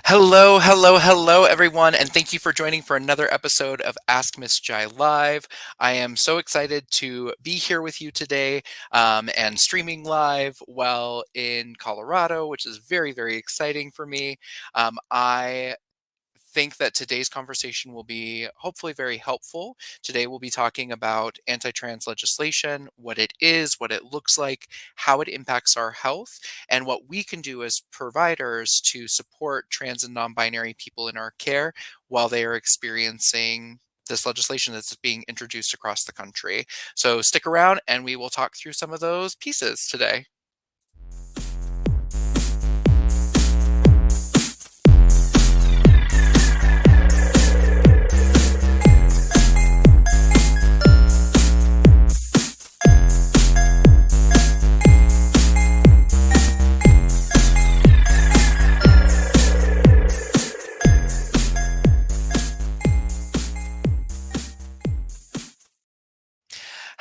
Hello, hello, hello, everyone, and thank you for joining for another episode of Ask Miss Jai Live. I am so excited to be here with you today and streaming live while in Colorado, which is very, very exciting for me. I think that today's conversation will be hopefully very helpful. Today, we'll be talking about anti trans legislation, what it is, what it looks like, how it impacts our health, and what we can do as providers to support trans and non binary people in our care while they are experiencing this legislation that's being introduced across the country. So, stick around and we will talk through some of those pieces today.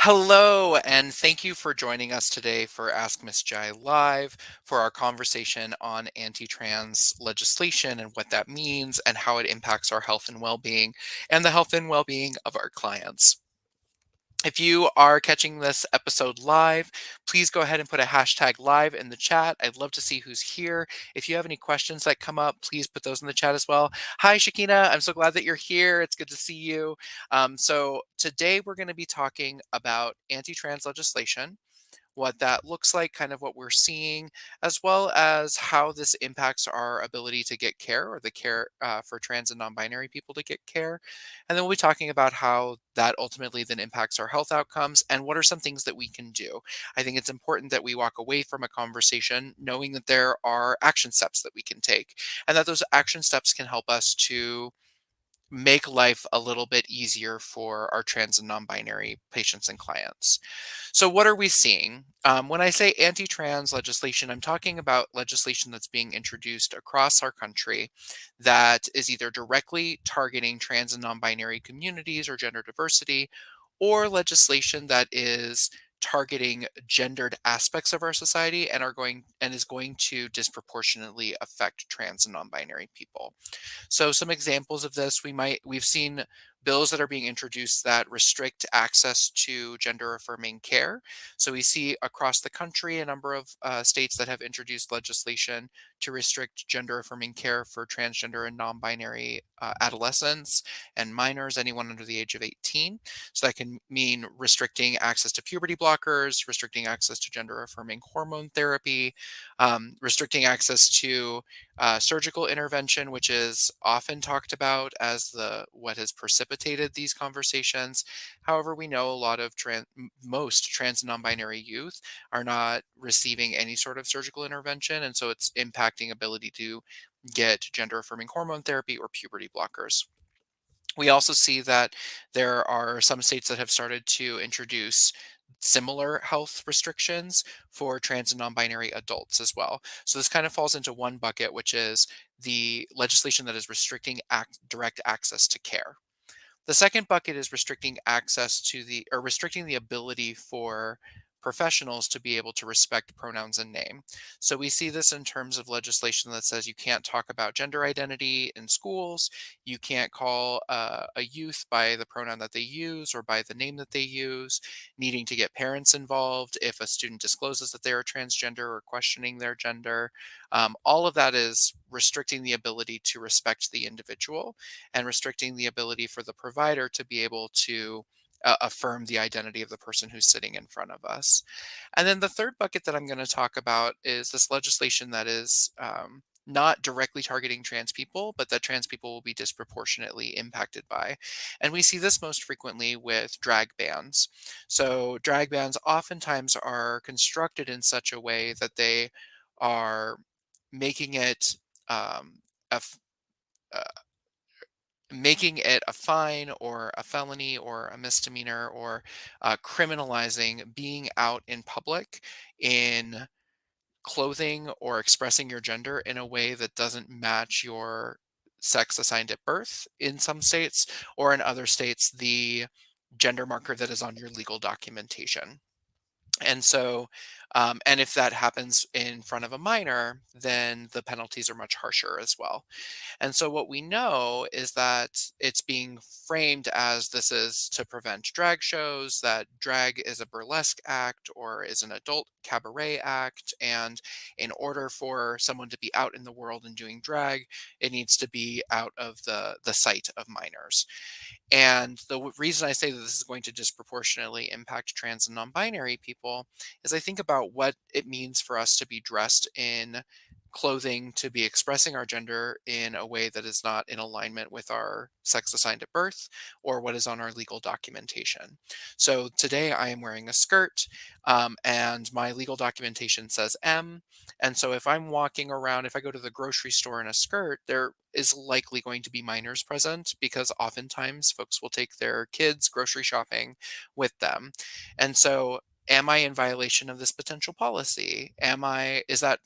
Hello, and thank you for joining us today for Ask Miss Jai Live for our conversation on anti trans legislation and what that means and how it impacts our health and well being and the health and well being of our clients. If you are catching this episode live, please go ahead and put a hashtag live in the chat. I'd love to see who's here. If you have any questions that come up, please put those in the chat as well. Hi, Shakina. I'm so glad that you're here. It's good to see you. So, today we're going to be talking about anti trans legislation, what that looks like, kind of what we're seeing, as well as how this impacts our ability to get care or the care for trans and non binary people to get care. And then we'll be talking about how that ultimately then impacts our health outcomes and what are some things that we can do. I think it's important that we walk away from a conversation knowing that there are action steps that we can take and that those action steps can help us to make life a little bit easier for our trans and non-binary patients and clients. So what are we seeing? When I say anti-trans legislation, I'm talking about legislation that's being introduced across our country that is either directly targeting trans and non-binary communities or gender diversity, or legislation that is targeting gendered aspects of our society and is going to disproportionately affect trans and non-binary people. So some examples of this, we've seen bills that are being introduced that restrict access to gender affirming care. So we see across the country a number of states that have introduced legislation to restrict gender affirming care for transgender and non-binary adolescents and minors, anyone under the age of 18. So that can mean restricting access to puberty blockers, restricting access to gender affirming hormone therapy, restricting access to surgical intervention, which is often talked about as the what has precipitated these conversations. However, we know a lot of most trans and non-binary youth are not receiving any sort of surgical intervention, and so it's impacting ability to get gender affirming hormone therapy or puberty blockers. We also see that there are some states that have started to introduce similar health restrictions for trans and non-binary adults as well. So this kind of falls into one bucket, which is the legislation that is restricting direct access to care. The second bucket is restricting access to the or restricting the ability for professionals to be able to respect pronouns and name. So we see this in terms of legislation that says you can't talk about gender identity in schools, you can't call a youth by the pronoun that they use or by the name that they use, needing to get parents involved if a student discloses that they are transgender or questioning their gender. All of that is restricting the ability to respect the individual and restricting the ability for the provider to be able to affirm the identity of the person who's sitting in front of us. And then the third bucket that I'm going to talk about is this legislation that is not directly targeting trans people, but that trans people will be disproportionately impacted by. And we see this most frequently with drag bans. So, drag bans oftentimes are constructed in such a way that they are making it a f- uh, making it a fine or a felony or a misdemeanor or criminalizing being out in public in clothing or expressing your gender in a way that doesn't match your sex assigned at birth in some states, or in other states, the gender marker that is on your legal documentation. And so And if that happens in front of a minor, then the penalties are much harsher as well. And so what we know is that it's being framed as this is to prevent drag shows, that drag is a burlesque act or is an adult cabaret act. And in order for someone to be out in the world and doing drag, it needs to be out of the sight of minors. And the reason I say that this is going to disproportionately impact trans and non binary people is I think about what it means for us to be dressed in clothing, to be expressing our gender in a way that is not in alignment with our sex assigned at birth or what is on our legal documentation. So today I am wearing a skirt, and my legal documentation says M. And so if I'm walking around, if I go to the grocery store in a skirt, there is likely going to be minors present because oftentimes folks will take their kids grocery shopping with them. And so am I in violation of this potential policy? Is that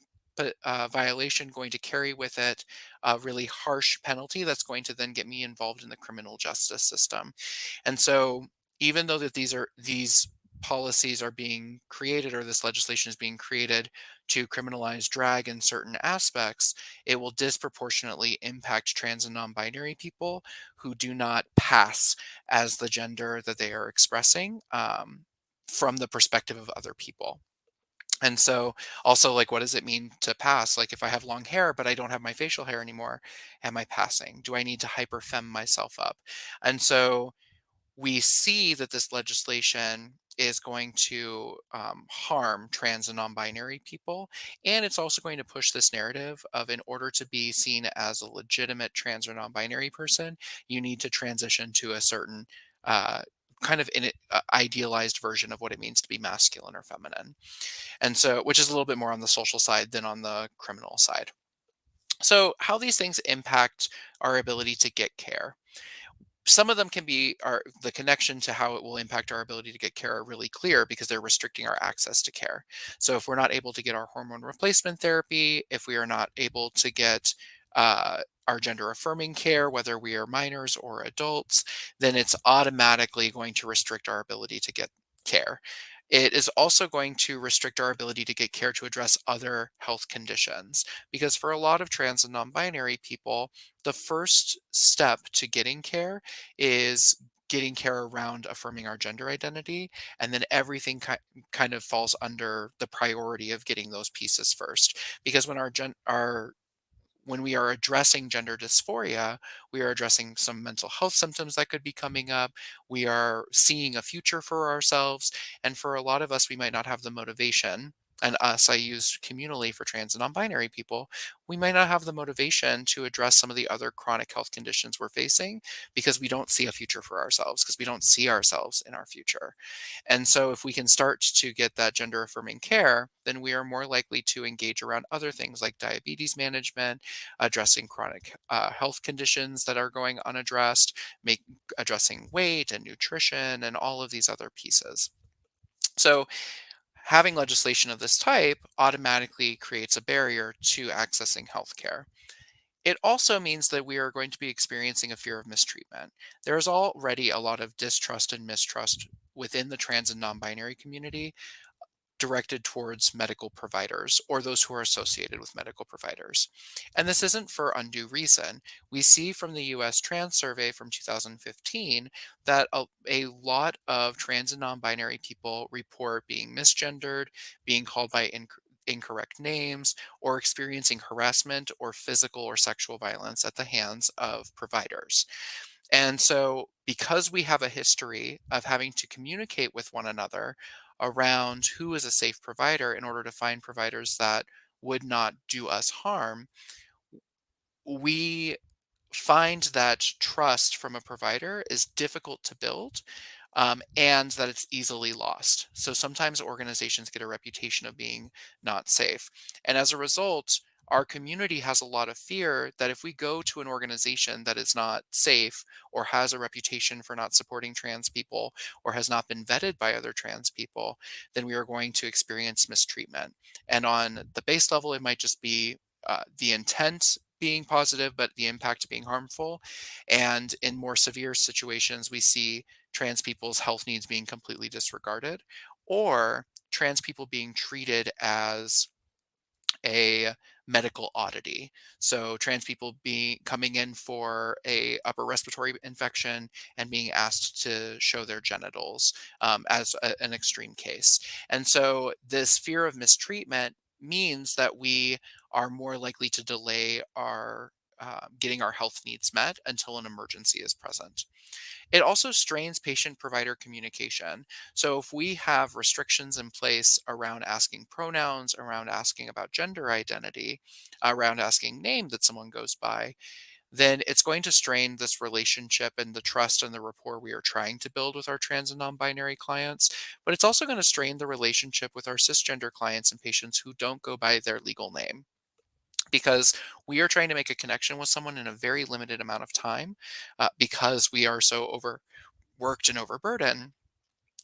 violation going to carry with it a really harsh penalty that's going to then get me involved in the criminal justice system? And so even though that these policies are being created, or this legislation is being created to criminalize drag in certain aspects, it will disproportionately impact trans and non-binary people who do not pass as the gender that they are expressing, from the perspective of other people. And so also, like, what does it mean to pass? Like, if I have long hair but I don't have my facial hair anymore, am I passing? Do I need to hyperfem myself up? And so we see that this legislation is going to harm trans and non-binary people, and it's also going to push this narrative of, in order to be seen as a legitimate trans or non-binary person, you need to transition to a certain uh, kind of idealized version of what it means to be masculine or feminine. And so, which is a little bit more on the social side than on the criminal side. So how these things impact our ability to get care: some of them can be, the connection to how it will impact our ability to get care are really clear because they're restricting our access to care. So if we're not able to get our hormone replacement therapy, if we are not able to get our gender affirming care, whether we are minors or adults, then it's automatically going to restrict our ability to get care. It is also going to restrict our ability to get care to address other health conditions, because for a lot of trans and non-binary people, the first step to getting care is getting care around affirming our gender identity, and then everything kind of falls under the priority of getting those pieces first. Because when we are addressing gender dysphoria, we are addressing some mental health symptoms that could be coming up. We are seeing a future for ourselves. And for a lot of us, we might not have the motivation. And us, I use communally for trans and non binary people, we might not have the motivation to address some of the other chronic health conditions we're facing because we don't see a future for ourselves, because we don't see ourselves in our future. And so, if we can start to get that gender affirming care, then we are more likely to engage around other things like diabetes management, addressing chronic health conditions that are going unaddressed, addressing weight and nutrition and all of these other pieces. So, having legislation of this type automatically creates a barrier to accessing healthcare. It also means that we are going to be experiencing a fear of mistreatment. There is already a lot of distrust and mistrust within the trans and non binary community directed towards medical providers or those who are associated with medical providers. And this isn't for undue reason. We see from the US Trans Survey from 2015 that a lot of trans and non binary people report being misgendered, being called by incorrect names, or experiencing harassment or physical or sexual violence at the hands of providers. And so, because we have a history of having to communicate with one another around who is a safe provider in order to find providers that would not do us harm, we find that trust from a provider is difficult to build, and that it's easily lost. So sometimes organizations get a reputation of being not safe. And as a result, our community has a lot of fear that if we go to an organization that is not safe or has a reputation for not supporting trans people or has not been vetted by other trans people, then we are going to experience mistreatment. And on the base level, it might just be the intent being positive, but the impact being harmful. And in more severe situations, we see trans people's health needs being completely disregarded, or trans people being treated as a medical oddity. So trans people being coming in for a upper respiratory infection and being asked to show their genitals as an extreme case. And so this fear of mistreatment means that we are more likely to delay our getting our health needs met until an emergency is present. It also strains patient provider communication. So if we have restrictions in place around asking pronouns, around asking about gender identity, around asking name that someone goes by, then it's going to strain this relationship and the trust and the rapport we are trying to build with our trans and non-binary clients. But it's also going to strain the relationship with our cisgender clients and patients who don't go by their legal name, because we are trying to make a connection with someone in a very limited amount of time, because we are so overworked and overburdened.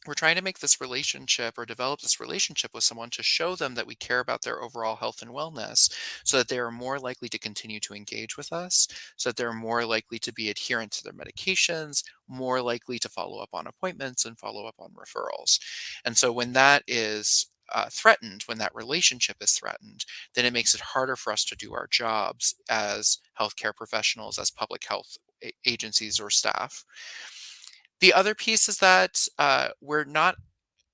We're trying to make this relationship or develop this relationship with someone to show them that we care about their overall health and wellness, so that they are more likely to continue to engage with us, so that they're more likely to be adherent to their medications, more likely to follow up on appointments and follow up on referrals. And so when that is threatened, when that relationship is threatened, then it makes it harder for us to do our jobs as healthcare professionals, as public health agencies or staff. The other piece is that we're not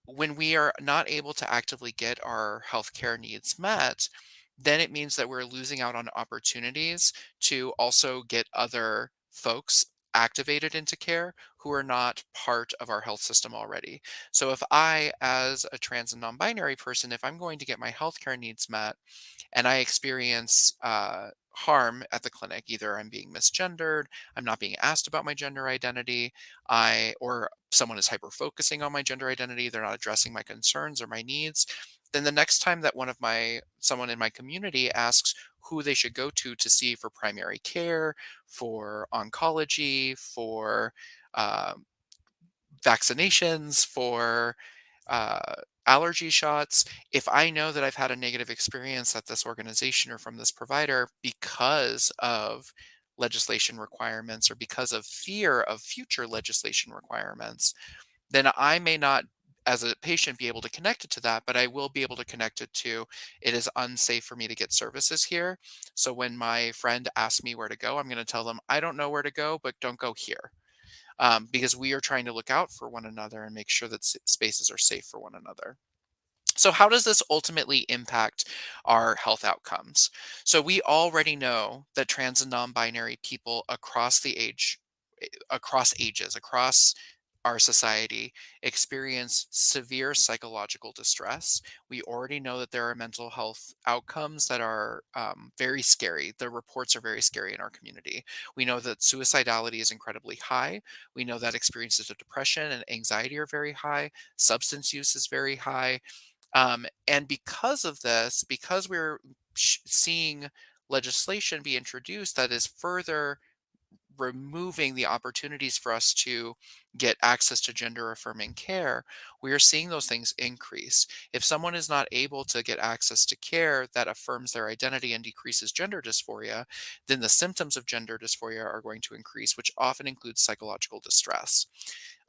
when we are not able to actively get our healthcare needs met, then it means that we're losing out on opportunities to also get other folks activated into care who are not part of our health system already. So if I, as a trans and non-binary person, if I'm going to get my healthcare needs met, and I experience harm at the clinic. Either I'm being misgendered, I'm not being asked about my gender identity, or someone is hyper focusing on my gender identity, they're not addressing my concerns or my needs. Then the next time that someone in my community asks who they should go to see for primary care, for oncology, for uh, vaccinations, for uh, allergy shots, if I know that I've had a negative experience at this organization or from this provider because of legislation requirements or because of fear of future legislation requirements, then I may not, as a patient, be able to connect it to that, but I will be able to connect it to it is unsafe for me to get services here. So when my friend asks me where to go, I'm going to tell them, I don't know where to go, but don't go here, because we are trying to look out for one another and make sure that spaces are safe for one another. So, how does this ultimately impact our health outcomes? So, we already know that trans and non binary people across ages, across our society, experience severe psychological distress. We already know that there are mental health outcomes that are very scary. The reports are very scary in our community. We know that suicidality is incredibly high. We know that experiences of depression and anxiety are very high. Substance use is very high. And because of this, because we're seeing legislation be introduced that is further removing the opportunities for us to get access to gender affirming care, we are seeing those things increase. If someone is not able to get access to care that affirms their identity and decreases gender dysphoria, then the symptoms of gender dysphoria are going to increase, which often includes psychological distress.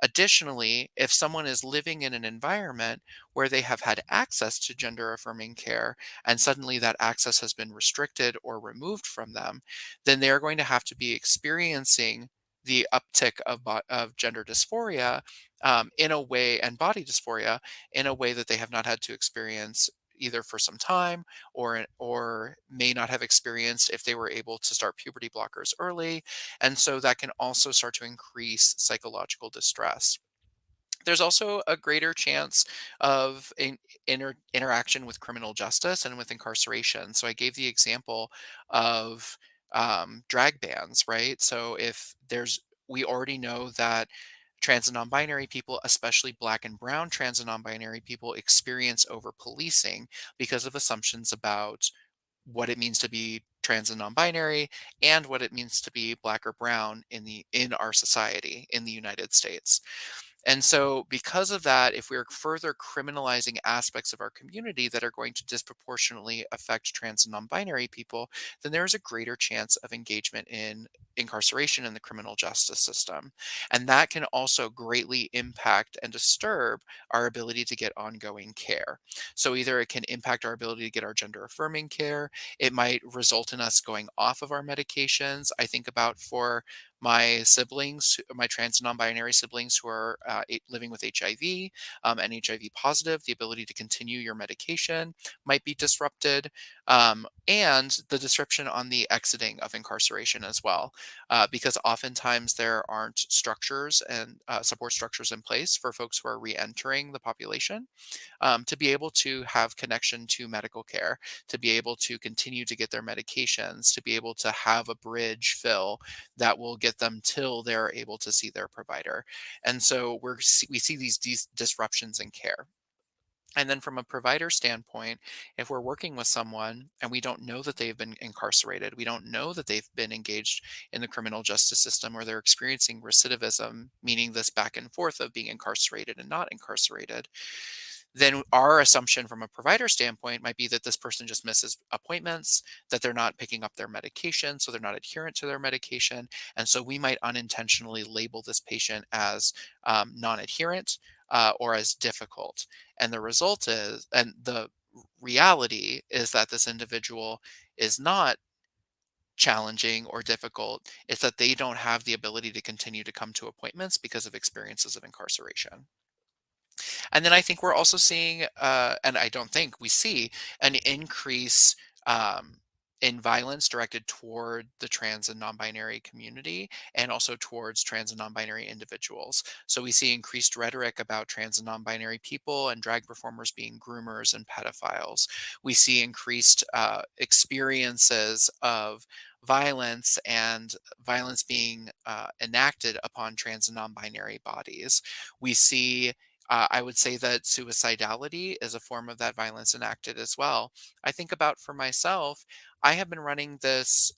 Additionally, if someone is living in an environment where they have had access to gender affirming care and suddenly that access has been restricted or removed from them, then they're going to have to be experiencing the uptick of gender dysphoria, in a way, and body dysphoria in a way that they have not had to experience either for some time, or may not have experienced if they were able to start puberty blockers early. And so that can also start to increase psychological distress. There's also a greater chance of interaction with criminal justice and with incarceration. So I gave the example of drag bans, right? So if we already know that trans and non-binary people, especially black and brown trans and non-binary people, experience over policing because of assumptions about what it means to be trans and non-binary and what it means to be black or brown in our society in the United States. And so, because of that, if we're further criminalizing aspects of our community that are going to disproportionately affect trans and non binary people, then there is a greater chance of engagement in incarceration in the criminal justice system. And that can also greatly impact and disturb our ability to get ongoing care. So, either it can impact our ability to get our gender affirming care, it might result in us going off of our medications. I think about for my siblings, my trans and non-binary siblings who are living with HIV and HIV positive, the ability to continue your medication might be disrupted, and the disruption on the exiting of incarceration as well, because oftentimes there aren't structures and support structures in place for folks who are re-entering the population to be able to have connection to medical care, to be able to continue to get their medications, to be able to have a bridge fill that will get them till they're able to see their provider. And so we see these disruptions in care. And then from a provider standpoint, if we're working with someone and we don't know that they've been incarcerated, we don't know that they've been engaged in the criminal justice system, or they're experiencing recidivism, meaning this back and forth of being incarcerated and not incarcerated, then our assumption from a provider standpoint might be that this person just misses appointments, that they're not picking up their medication, so they're not adherent to their medication. And so we might unintentionally label this patient as non adherent or as difficult. And the result is, and the reality is that this individual is not challenging or difficult. It's that they don't have the ability to continue to come to appointments because of experiences of incarceration. And then I think we're also seeing, and I don't think we see an increase um, in violence directed toward the trans and non-binary community, and also towards trans and non-binary individuals. So we see increased rhetoric about trans and non-binary people and drag performers being groomers and pedophiles. We see increased experiences of violence and violence being enacted upon trans and non-binary bodies. We see I would say that suicidality is a form of that violence enacted as well. I think about for myself, I have been running this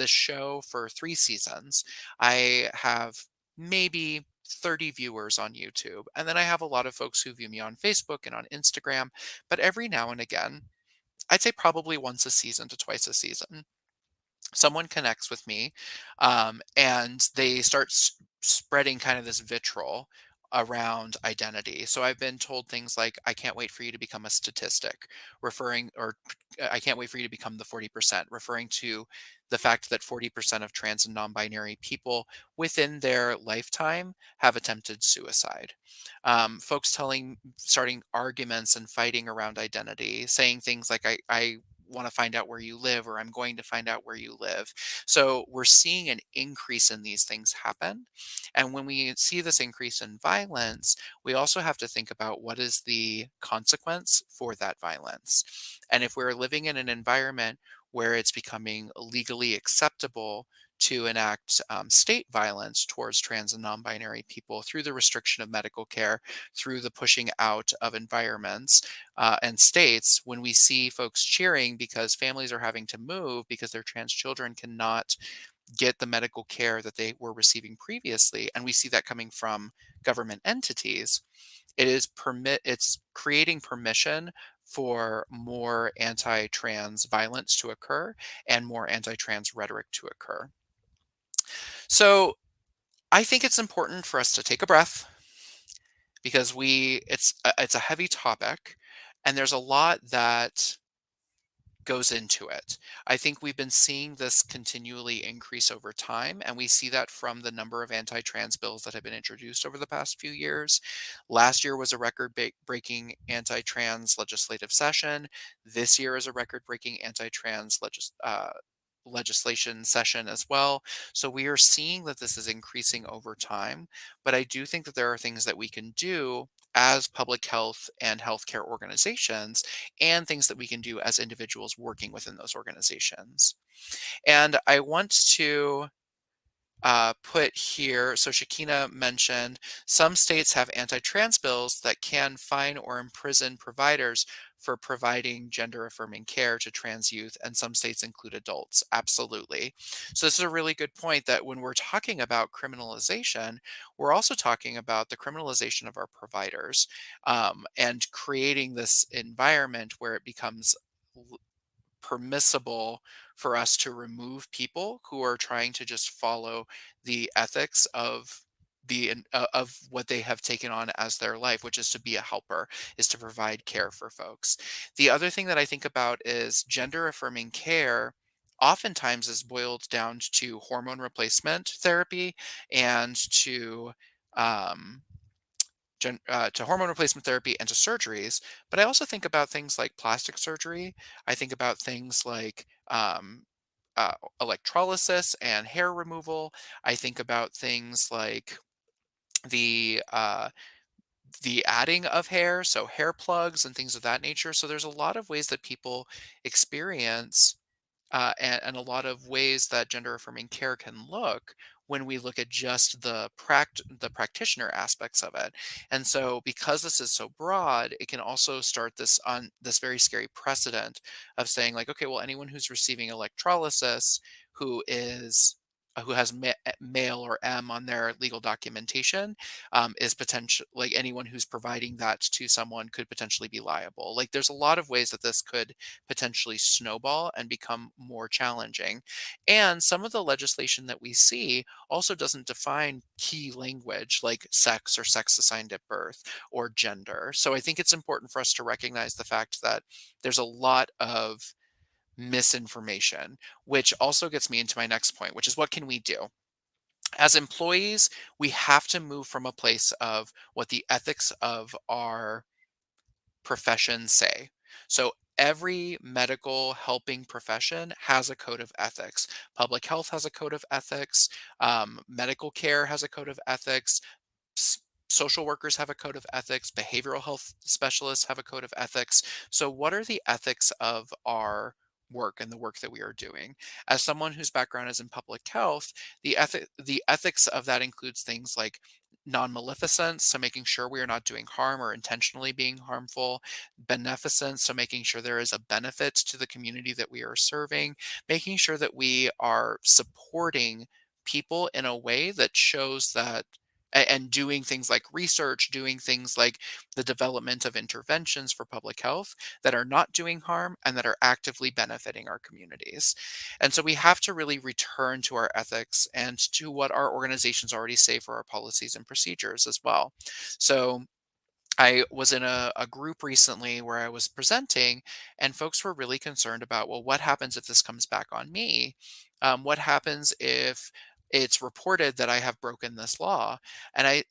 show for 3 seasons. I have maybe 30 viewers on YouTube, and then I have a lot of folks who view me on Facebook and on Instagram. But every now and again, I'd say probably once a season to twice a season, someone connects with me and they start spreading kind of this vitriol around identity. So I've been told things like, I can't wait for you to become a statistic, referring, or I can't wait for you to become the 40%, referring to the fact that 40% of trans and non binary people within their lifetime have attempted suicide. Folks starting arguments and fighting around identity, saying things like, I want to find out where you live, or I'm going to find out where you live. So we're seeing an increase in these things happen. And when we see this increase in violence, we also have to think about what is the consequence for that violence. And if we're living in an environment where it's becoming legally acceptable to enact state violence towards trans and non binary people through the restriction of medical care, through the pushing out of environments, and states, when we see folks cheering because families are having to move because their trans children cannot get the medical care that they were receiving previously, and we see that coming from government entities, it's creating permission for more anti-trans violence to occur and more anti-trans rhetoric to occur. So I think it's important for us to take a breath, because it's a heavy topic and there's a lot that goes into it. I think we've been seeing this continually increase over time, and we see that from the number of anti-trans bills that have been introduced over the past few years. Last year was a record-breaking anti-trans legislative session. This year is a record-breaking anti-trans legislation session as well. So we are seeing that this is increasing over time, but I do think that there are things that we can do as public health and healthcare organizations, and things that we can do as individuals working within those organizations. And I want to put here, so Shakina mentioned some states have anti-trans bills that can fine or imprison providers for providing gender affirming care to trans youth, and some states include adults. Absolutely. So, this is a really good point that when we're talking about criminalization, we're also talking about the criminalization of our providers, and creating this environment where it becomes permissible for us to remove people who are trying to just follow the ethics of of what they have taken on as their life, which is to be a helper, is to provide care for folks. The other thing that I think about is gender affirming care oftentimes is boiled down to hormone replacement therapy and um, to hormone replacement therapy and to surgeries. But I also think about things like plastic surgery. I think about things like uh, electrolysis and hair removal. I think about things like the uh, the adding of hair, so hair plugs and things of that nature. So there's a lot of ways that people experience and a lot of ways that gender affirming care can look when we look at just the practitioner aspects of it. And so because this is so broad, it can also start this very scary precedent of saying like, okay, well, anyone who's receiving electrolysis who is who has male or M on their legal documentation is potential, like anyone who's providing that to someone could potentially be liable. Like there's a lot of ways that this could potentially snowball and become more challenging. And some of the legislation that we see also doesn't define key language like sex or sex assigned at birth or gender. So I think it's important for us to recognize the fact that there's a lot of misinformation, which also gets me into my next point, which is what can we do? As employees, we have to move from a place of what the ethics of our professions say. So every medical helping profession has a code of ethics. Public health has a code of ethics. Medical care has a code of ethics. s- Social workers have a code of ethics. Behavioral health specialists have a code of ethics. So, what are the ethics of our work and the work that we are doing? As someone whose background is in public health, the ethics of that includes things like non-maleficence, so making sure we are not doing harm or intentionally being harmful; beneficence, so making sure there is a benefit to the community that we are serving; making sure that we are supporting people in a way that shows that and doing things like research, doing things like the development of interventions for public health that are not doing harm and that are actively benefiting our communities. And so we have to really return to our ethics and to what our organizations already say for our policies and procedures as well. So I was in a group recently where I was presenting, and folks were really concerned about, well, what happens if this comes back on me? What happens if it's reported that I have broken this law? And I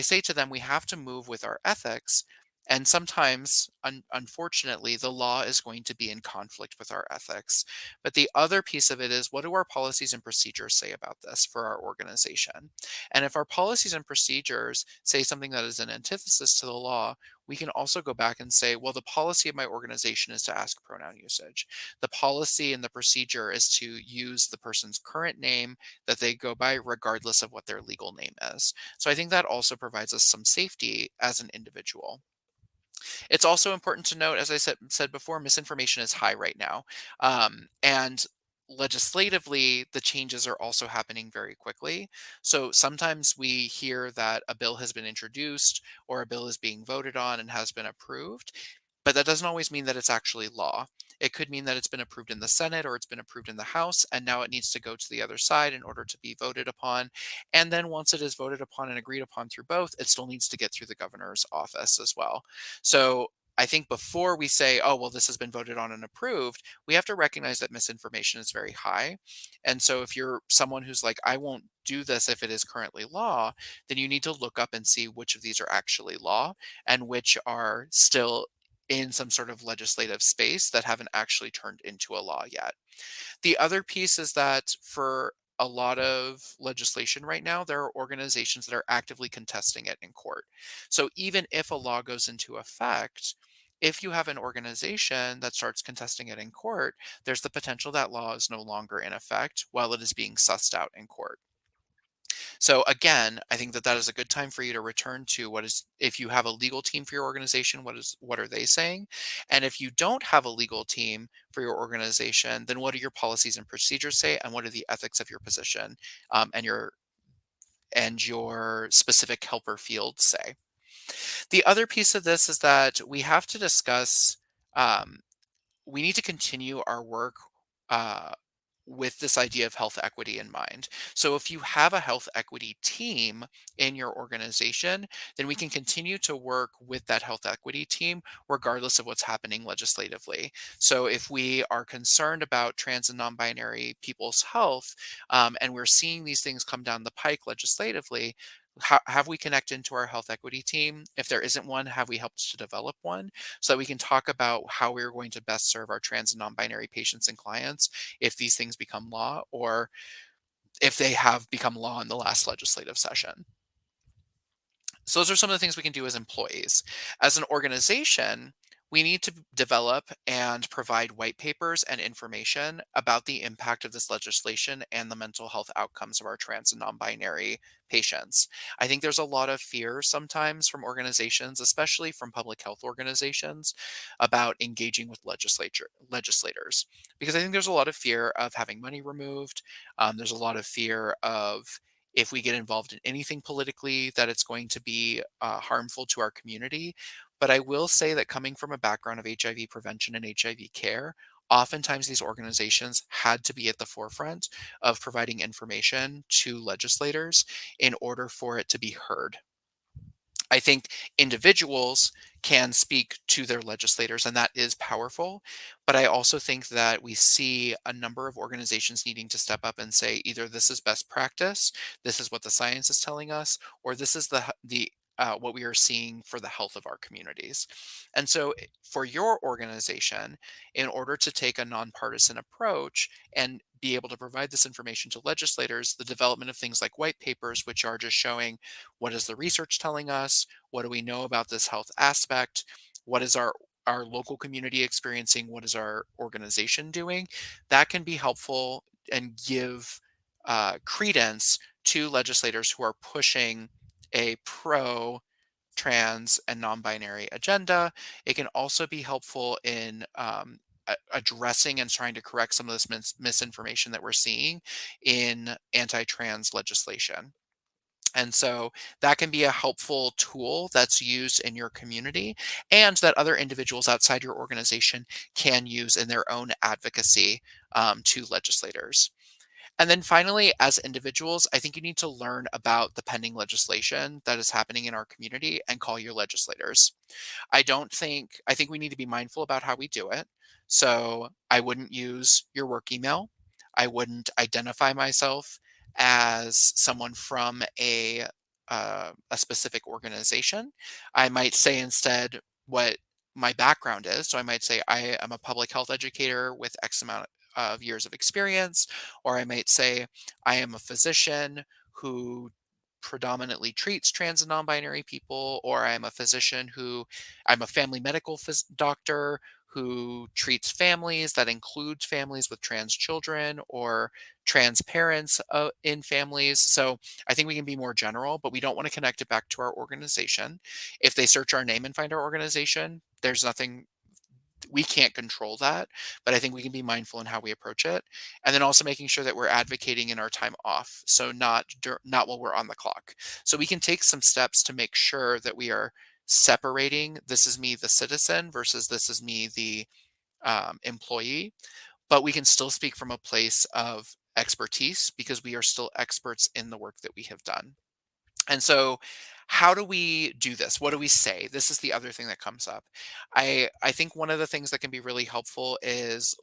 say to them, we have to move with our ethics. And sometimes, unfortunately, the law is going to be in conflict with our ethics. But the other piece of it is, what do our policies and procedures say about this for our organization? And if our policies and procedures say something that is an antithesis to the law, we can also go back and say, well, the policy of my organization is to ask pronoun usage. The policy and the procedure is to use the person's current name that they go by, regardless of what their legal name is. So I think that also provides us some safety as an individual. It's also important to note, as I said before, misinformation is high right now. And legislatively, the changes are also happening very quickly. So sometimes we hear that a bill has been introduced or a bill is being voted on and has been approved, but that doesn't always mean that it's actually law. It could mean that it's been approved in the Senate or it's been approved in the House, and now it needs to go to the other side in order to be voted upon. And then once it is voted upon and agreed upon through both, it still needs to get through the governor's office as well. So I think before we say, oh, well, this has been voted on and approved, we have to recognize that misinformation is very high. And so if you're someone who's like, I won't do this if it is currently law, then you need to look up and see which of these are actually law and which are still in some sort of legislative space that haven't actually turned into a law yet. The other piece is that for a lot of legislation right now, there are organizations that are actively contesting it in court. So even if a law goes into effect, if you have an organization that starts contesting it in court, there's the potential that law is no longer in effect while it is being sussed out in court. So again, I think that that is a good time for you to return to what is, if you have a legal team for your organization, what are they saying? And if you don't have a legal team for your organization, then what do your policies and procedures say, and what are the ethics of your position, and your specific helper field say? The other piece of this is that we have to discuss. Um, we need to continue our work uh, with this idea of health equity in mind. So if you have a health equity team in your organization, then we can continue to work with that health equity team regardless of what's happening legislatively. So if we are concerned about trans and non-binary people's health, and we're seeing these things come down the pike legislatively, have we connected to our health equity team? If there isn't one, have we helped to develop one so that we can talk about how we're going to best serve our trans and non-binary patients and clients if these things become law, or if they have become law in the last legislative session? So those are some of the things we can do as employees. As an organization, we need to develop and provide white papers and information about the impact of this legislation and the mental health outcomes of our trans and non-binary patients. I think there's a lot of fear sometimes from organizations, especially from public health organizations, about engaging with legislators, because I think there's a lot of fear of having money removed. There's a lot of fear of, if we get involved in anything politically, that it's going to be harmful to our community. But I will say that coming from a background of HIV prevention and HIV care, oftentimes these organizations had to be at the forefront of providing information to legislators in order for it to be heard. I think individuals can speak to their legislators, and that is powerful. But I also think that we see a number of organizations needing to step up and say, either this is best practice, this is what the science is telling us, or this is the what we are seeing for the health of our communities. And so, for your organization, in order to take a nonpartisan approach and be able to provide this information to legislators, the development of things like white papers, which are just showing, what is the research telling us? What do we know about this health aspect? What is our local community experiencing? What is our organization doing? That can be helpful and give credence to legislators who are pushing a pro trans and non-binary agenda. It can also be helpful in addressing and trying to correct some of this misinformation that we're seeing in anti-trans legislation. And so that can be a helpful tool that's used in your community, and that other individuals outside your organization can use in their own advocacy to legislators. And then finally, as individuals, I think you need to learn about the pending legislation that is happening in our community and call your legislators. I think we need to be mindful about how we do it. So I wouldn't use your work email. I wouldn't identify myself as someone from a specific organization. I might say instead what my background is. So I might say I am a public health educator with X amount of years of experience, or I might say I am a physician who predominantly treats trans and non-binary people, or I'm a family medical doctor who treats families, that includes families with trans children or trans parents in families. So I think we can be more general, but we don't want to connect it back to our organization. If they search our name and find our organization, there's nothing, we can't control that, but I think we can be mindful in how we approach it. And then also making sure that we're advocating in our time off. So not while we're on the clock. So we can take some steps to make sure that we are separating, this is me, the citizen, versus this is me, the employee. But we can still speak from a place of expertise because we are still experts in the work that we have done. And so, how do we do this? What do we say? This is the other thing that comes up. I think one of the things that can be really helpful is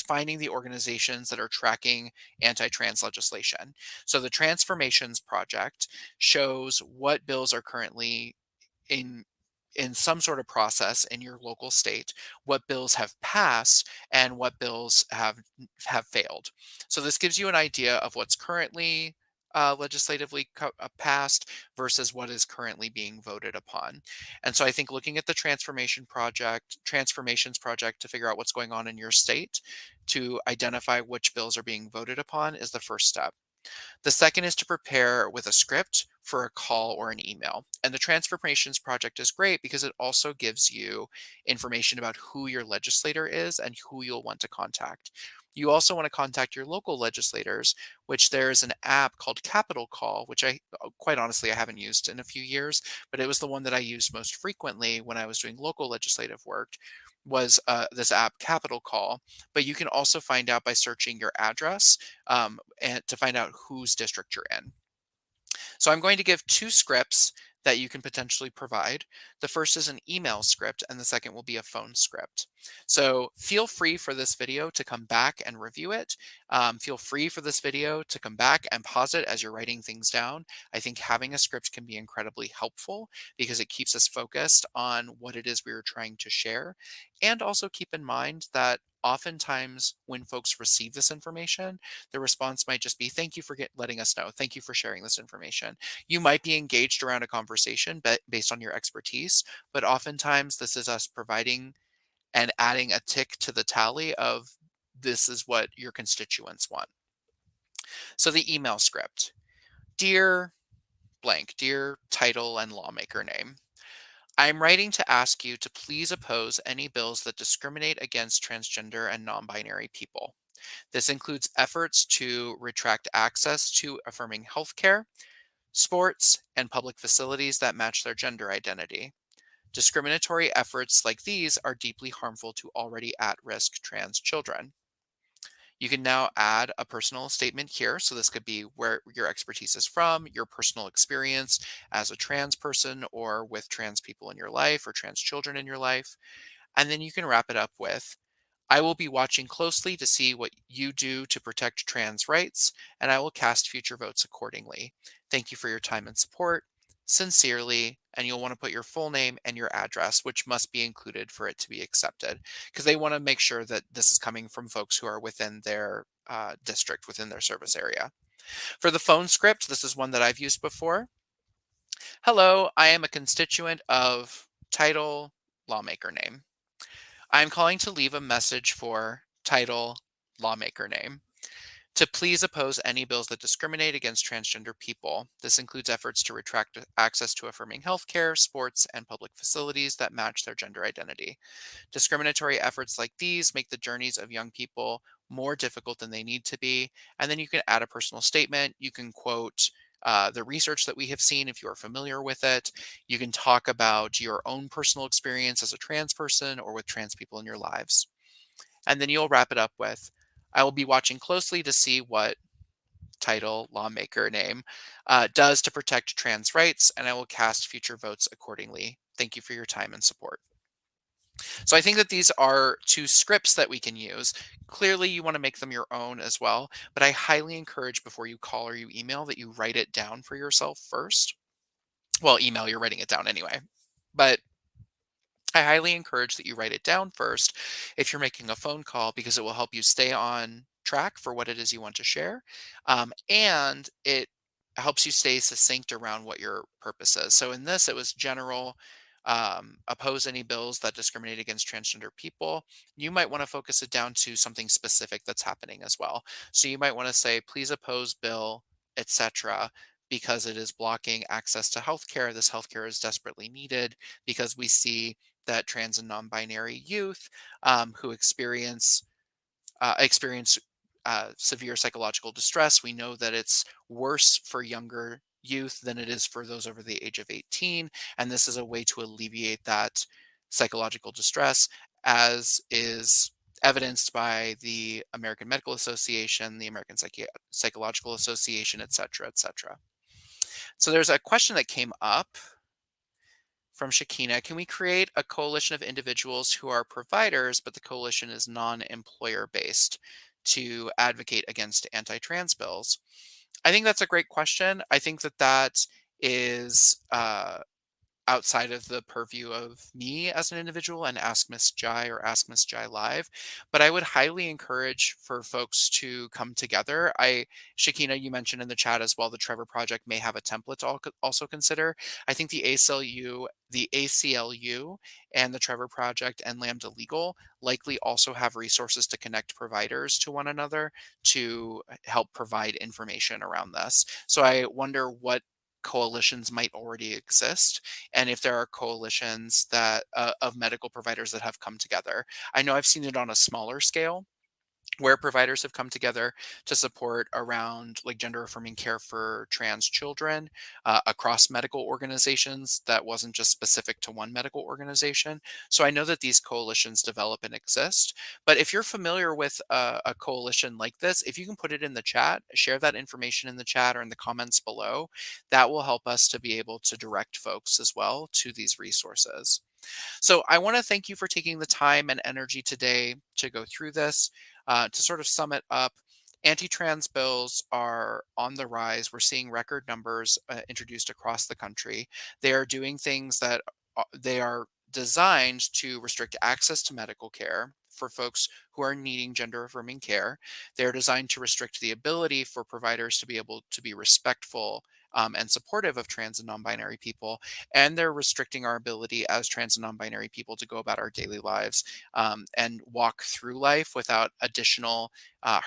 finding the organizations that are tracking anti-trans legislation. So the Transformations Project shows what bills are currently in some sort of process in your local state, what bills have passed and what bills have failed. So this gives you an idea of what's currently legislatively passed versus what is currently being voted upon. And so I think looking at the Transformations Project to figure out what's going on in your state, to identify which bills are being voted upon, is the first step. The second is to prepare with a script for a call or an email. And the Transformations Project is great because it also gives you information about who your legislator is and who you'll want to contact. You also want to contact your local legislators, which there's an app called Capital Call, which quite honestly I haven't used in a few years, but it was the one that I used most frequently when I was doing local legislative work was this app Capital Call. But you can also find out by searching your address and to find out whose district you're in. So I'm going to give two scripts that you can potentially provide. The first is an email script, and the second will be a phone script. So feel free for this video to come back and review it. Feel free for this video to come back and pause it as you're writing things down. I think having a script can be incredibly helpful because it keeps us focused on what it is we are trying to share. And also keep in mind that oftentimes when folks receive this information, the response might just be, thank you for letting us know. Thank you for sharing this information. You might be engaged around a conversation based on your expertise, but oftentimes this is us providing and adding a tick to the tally of this is what your constituents want. So the email script. Dear blank, dear title and lawmaker name. I'm writing to ask you to please oppose any bills that discriminate against transgender and non-binary people. This includes efforts to retract access to affirming healthcare, sports, and public facilities that match their gender identity. Discriminatory efforts like these are deeply harmful to already at-risk trans children. You can now add a personal statement here. So this could be where your expertise is from, your personal experience as a trans person or with trans people in your life or trans children in your life. And then you can wrap it up with, I will be watching closely to see what you do to protect trans rights, and I will cast future votes accordingly. Thank you for your time and support. Sincerely, and you'll want to put your full name and your address, which must be included for it to be accepted, because they want to make sure that this is coming from folks who are within their district, within their service area. For the phone script, this is one that I've used before. Hello, I am a constituent of title lawmaker name. I'm calling to leave a message for title lawmaker name to please oppose any bills that discriminate against transgender people. This includes efforts to retract access to affirming healthcare, sports, and public facilities that match their gender identity. Discriminatory efforts like these make the journeys of young people more difficult than they need to be. And then you can add a personal statement. You can quote the research that we have seen if you are familiar with it. You can talk about your own personal experience as a trans person or with trans people in your lives. And then you'll wrap it up with, I will be watching closely to see what title lawmaker name does to protect trans rights, and I will cast future votes accordingly. Thank you for your time and support. So I think that these are two scripts that we can use. Clearly, you want to make them your own as well, but I highly encourage before you call or you email that you write it down for yourself first. Well, email, you're writing it down anyway. But I highly encourage that you write it down first if you're making a phone call because it will help you stay on track for what it is you want to share. And it helps you stay succinct around what your purpose is. So in this, it was general, oppose any bills that discriminate against transgender people. You might want to focus it down to something specific that's happening as well. So you might want to say, please oppose bill, etc., because it is blocking access to healthcare. This healthcare is desperately needed because we see that trans and non-binary youth who experience severe psychological distress. We know that it's worse for younger youth than it is for those over the age of 18, and this is a way to alleviate that psychological distress, as is evidenced by the American Medical Association, the American Psychological Association, et cetera, et cetera. So there's a question that came up from Shakina, can we create a coalition of individuals who are providers, but the coalition is non-employer based to advocate against anti-trans bills? I think that's a great question. I think that that is outside of the purview of me as an individual and Ask Miss Jai or Ask Miss Jai Live. But I would highly encourage for folks to come together. Shakina, you mentioned in the chat as well, the Trevor Project may have a template to also consider. I think the ACLU and the Trevor Project and Lambda Legal likely also have resources to connect providers to one another to help provide information around this. So I wonder what coalitions might already exist and if there are coalitions that of medical providers that have come together. I know I've seen it on a smaller scale where providers have come together to support around like gender affirming care for trans children across medical organizations that wasn't just specific to one medical organization. So I know that these coalitions develop and exist. But if you're familiar with a coalition like this, if you can put it in the chat, share that information in the chat or in the comments below, that will help us to be able to direct folks as well to these resources. So I want to thank you for taking the time and energy today to go through this. To sort of sum it up, anti-trans bills are on the rise. We're seeing record numbers introduced across the country. They are doing things that they are designed to restrict access to medical care for folks who are needing gender affirming care. They're designed to restrict the ability for providers to be able to be respectful and supportive of trans and non-binary people, and they're restricting our ability as trans and non-binary people to go about our daily lives and walk through life without additional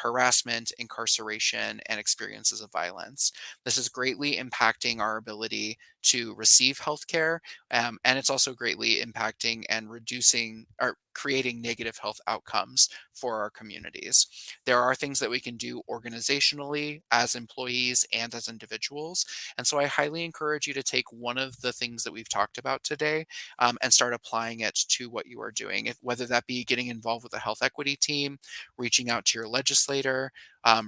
harassment, incarceration, and experiences of violence. This is greatly impacting our ability to receive healthcare, and it's also greatly impacting and reducing or creating negative health outcomes for our communities. There are things that we can do organizationally as employees and as individuals. And so I highly encourage you to take one of the things that we've talked about today and start applying it to what you are doing, whether that be getting involved with a health equity team, reaching out to your legislator,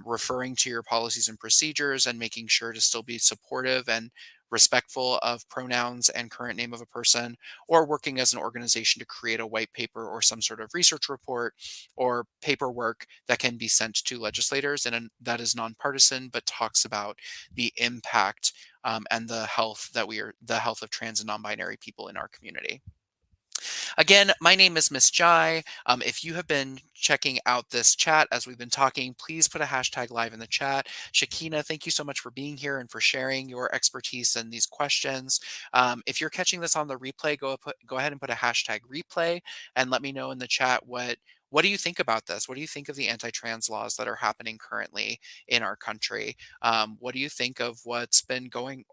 referring to your policies and procedures, and making sure to still be supportive and respectful of pronouns and current name of a person, or working as an organization to create a white paper or some sort of research report or paperwork that can be sent to legislators and that is nonpartisan but talks about the impact and the health of trans and non-binary people in our community. Again, my name is Miss Jai. If you have been checking out this chat as we've been talking, please put a hashtag live in the chat. Shakina, thank you so much for being here and for sharing your expertise and these questions. If you're catching this on the replay, go ahead and put a hashtag replay and let me know in the chat what do you think about this? What do you think of the anti-trans laws that are happening currently in our country? What do you think of what's been going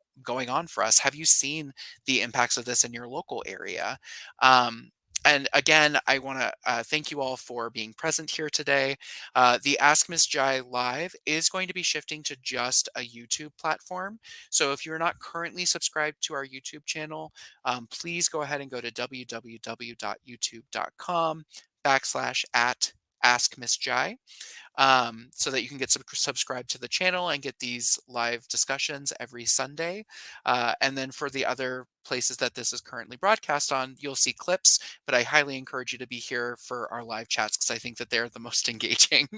on for us? Have you seen the impacts of this in your local area? Um, and again, I want to thank you all for being present here today. The Ask Miss Jai Live is going to be shifting to just a YouTube platform. So if you're not currently subscribed to our YouTube channel, please go ahead and go to www.youtube.com/at Ask Miss Jai so that you can get subscribed to the channel and get these live discussions every Sunday. And then for the other places that this is currently broadcast on, you'll see clips, but I highly encourage you to be here for our live chats because I think that they're the most engaging.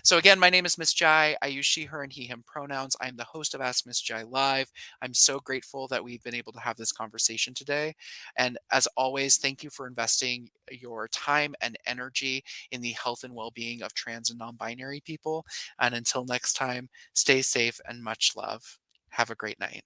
So again, my name is Miss Jai. I use she, her, and he, him pronouns. I'm the host of Ask Miss Jai Live. I'm so grateful that we've been able to have this conversation today. And as always, thank you for investing your time and energy in the health and well-being of trans and non-binary people. And until next time, stay safe and much love. Have a great night.